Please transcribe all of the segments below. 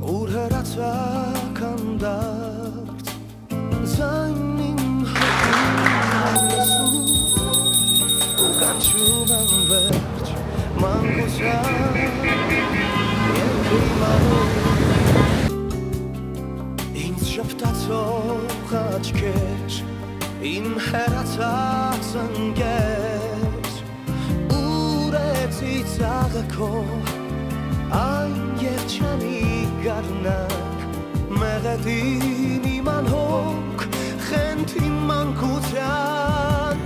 Ուր հրացակ անդարդ Զայնին հոգում ու կանչում անվերջ մանկության ինձ շպտացող աչքեր իմ հեռացած ընկեր ուրեցի ծաղը Այն երջանի գարնակ մեղեդին իման հոգ խենթին մանկության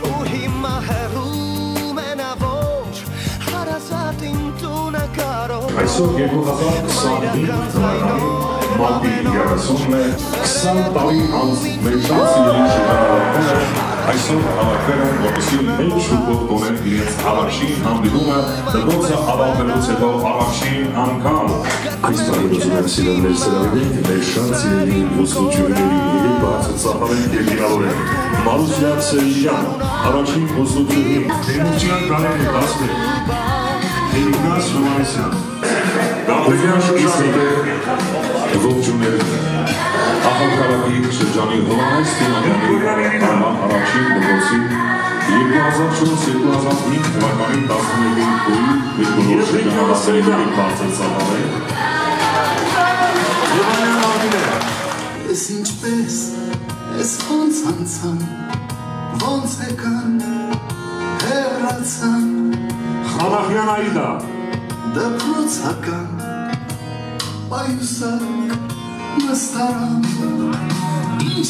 ու հիմա հեռում են ավոջ հարազատին տունը կարող Այսօր 2025 թվականի մարտի 30-ն է 20 տարի անց մեր շանսիների շրջանառությունը Այսօր հավաքվել են, որպեսզի մեծ շուկով կոնեն իրենց առաջին հանդիպումը դպրոցը ավարտելուց հետո առաջին անգամ։ Այս տարի ուզում եմ սիրել մեր սրահին, մեր շանսիների ուսուցչուհիների հետ բարձր ծախալեն և գինավորեն։ Մարուսյան Սերիջյան, առաջին ուսուցչուհի, Դենուկյան Գալենի դասներ, Դենուկյան Շումանեսյան, Գաբրիել Շուշանիտե, ողջուներ Ախալքարակի շրջանի Հովանես Տոնյանի անվան առաջին դպրոցի 2004-2005 թվականի 11-ի օրի մեր բոլոր շրջանավարտների բարձր ծավալը Եվանյան Արգիները Ես ինչպես, ես ոնց անցան, ոնց եկան, հեռացան Խանախյան Այդա Դպրոցական, պայուսակ Նստարան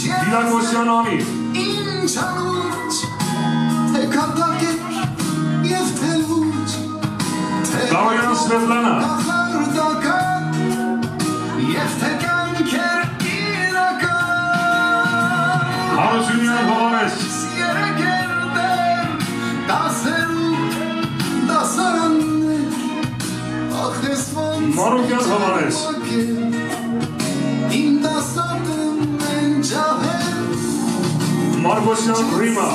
Դիլագոսյան Անի Ինչ անուչ Թե կատակեր և թե լուչ Դավայան Սվետլանա Կախարդական և թե կանքեր իրական Հարությունյան Հովանես Երեգերդեր դասերու դասարաններ Ախ ես ոնց Մարուկյան Հովանես Իմ դասատում են ջահել Մարգոսյան Ռիմա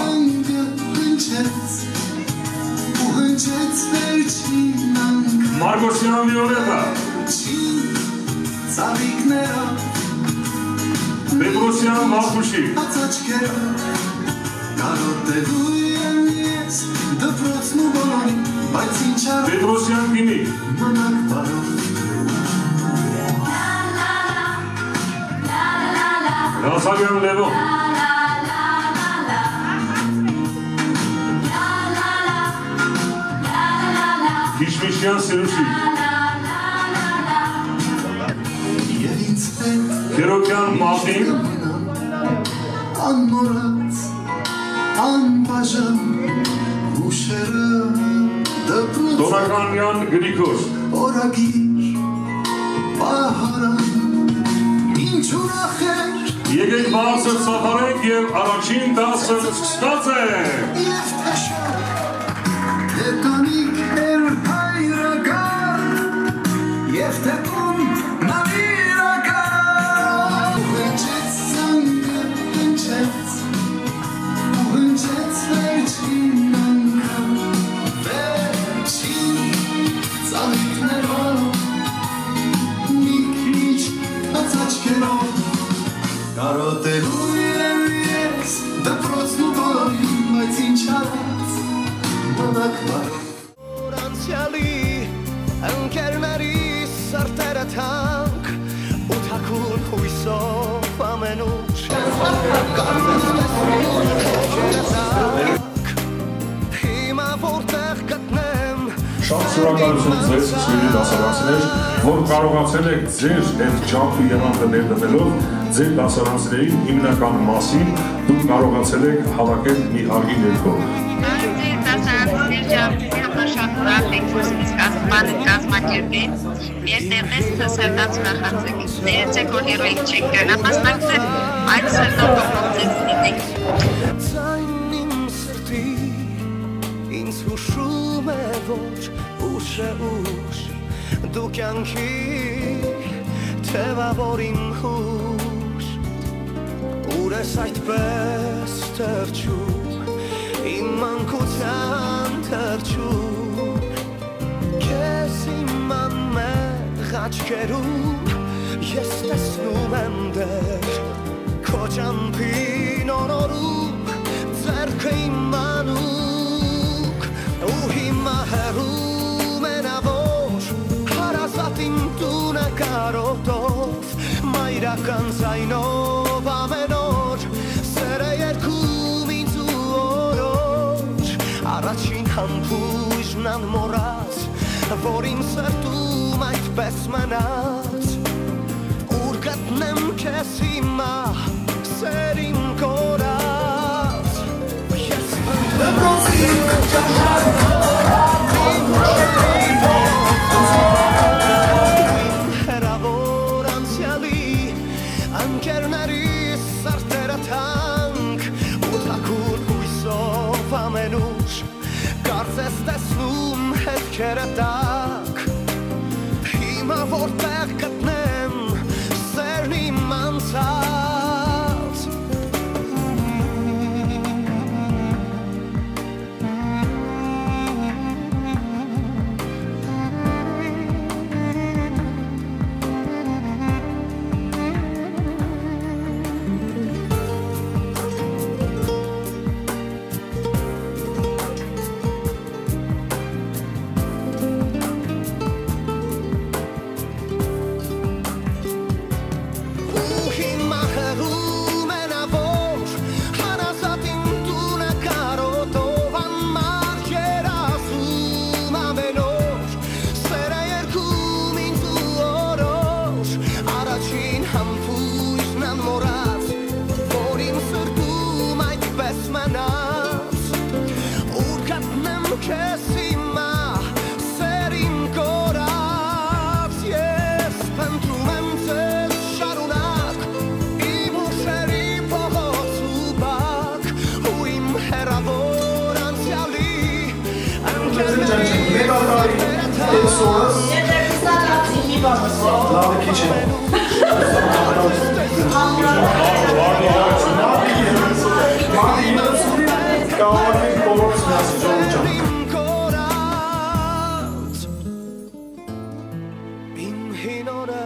ու հնչեց վերջին անգամ Մարգոսյան Վիոլետա Ծավիկներով Պետրոսյան Վարդուշի Ացաչքերով Կարոտելու եմ ես դպրոցն ու բոլորին Բայց ինչ արով Պետրոսյան Գիմի Մանակ բարով Ռասագյան Լևոն Քիշմիշյան Սիրուշի Եվ ինձ հետ Քերոքյան Մարտին Անմորած, անբաժան Հուշերը դպրոց Տոնականյան Գրիգոր Օրագիր, պահարան Ինչ ուրախ էր Եկեք բարձր ծախարենք և առաջին դասը սկսած է Եվ թեշակ Եկանիք էր հայրական Եվ թետում նավիրական Ու հնչեց զանգը, հնչեց Ու հնչեց վերջին անգամ Վերջին ծաղիկներով Մի քիչ ացաչքերով Կարոտելու եմ ես դպրոցն ու բոլորին, բայց ինչ արած մոնակ բարով Անցյալի ընկերների սրտերը թանկ ու թաքուն հույսով ամենուր Հիմա որտեղ գտնեմ Շատ շնորհակալություն ձեզ սիրելի դասարանցիներ, որ կարողացել եք ձեր այդ ջանքը եղանակը ներդնելով ձեր դասարանցիների հիմնական մասին դուք կարողացել եք հավաքել մի հարգի ներքո։ Ձեր դասարանցիների ջանքերի համար շատ ուրախ ենք, որ ինձ կազմել եք կազմակերպին եւ տեղից սերտած ուրախացեք։ Ներեցեք, որ հերոիկ չեք գնա, մասնակցեք այդ սերտակողնոցից լինեք։ Ձայն իմ սրտի ինձ հուշում է ոչ ուշ է ուշ դու կյանքի թևավոր իմ հուշ ուր ես այդպես թրջում իմ մանկության թրջում քեզ իմ անմեղ աչքերում ես տեսնում եմ դեր քո ճամփին օրորում ձեռքը իմ մանուկ ու հիմա հեռում է նա որ հարազատ իմ տունը կարոտով մայրական ձայնով ամեն օր սերը երգում ինձ ու օրոր առաջին համբույրն անմոռաց որ իմ սրտում այդպես մնաց ուր գտնեմ քեզ հիմա սեր իմ կորած ես հեռավոր անցյալի անկերների սրտերը թանկ ու թաքուն հույսով ամենուր կարծես տեսնում հետքերը տակ հիմա որտեղ գտնեմ սերն իմ անցած Love the kitchen. Իմ հին օրը